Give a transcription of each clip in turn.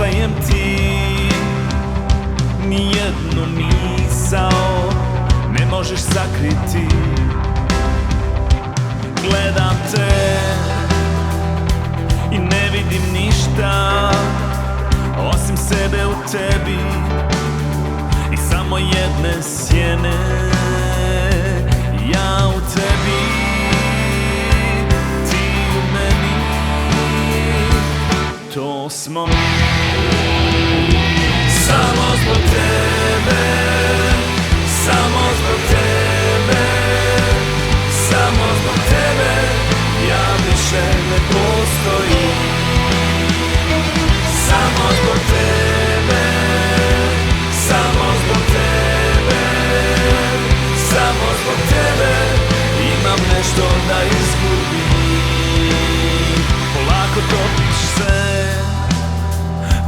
postajem ti. Nijednu misao ne možeš sakriti. Gledam te i ne vidim ništa osim sebe u tebi i samo jedne sjene. Ja u tebi, ti u meni, to smo mi. Samo zbog tebe, samo zbog tebe, samo zbog tebe ja više ne postojim. Samo zbog tebe, samo zbog tebe, samo zbog tebe imam nešto da izgubim. Polako topiš se,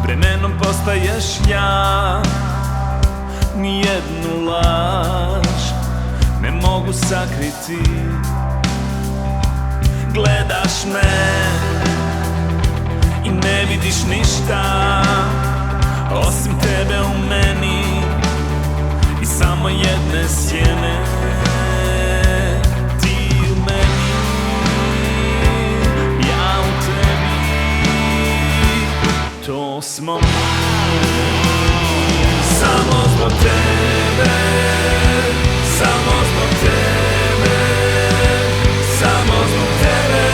vremenom postaješ ja. Nijednu laž ne mogu sakriti. Gledaš me i ne vidiš ništa osim tebe u meni i samo jedne sjene. Ti u meni, ja u tebi, to smo mi. Samo zbog tebe, samo zbog tebe, samo zbog tebe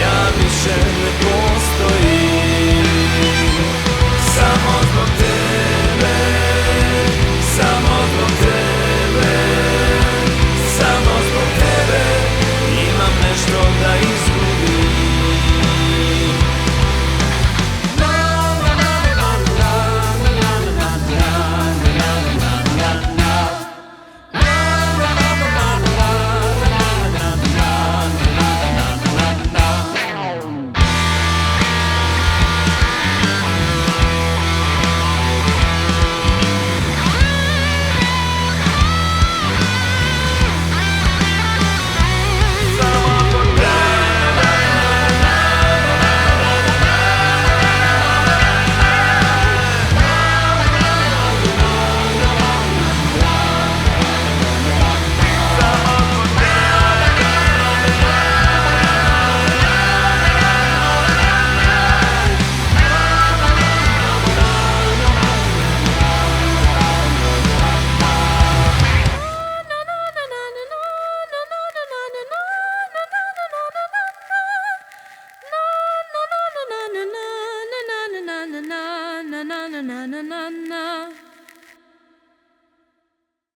ja više ne postojim. Samo zbog tebe, samo zbog tebe, samo zbog tebe imam nešto da izgubim. na na na na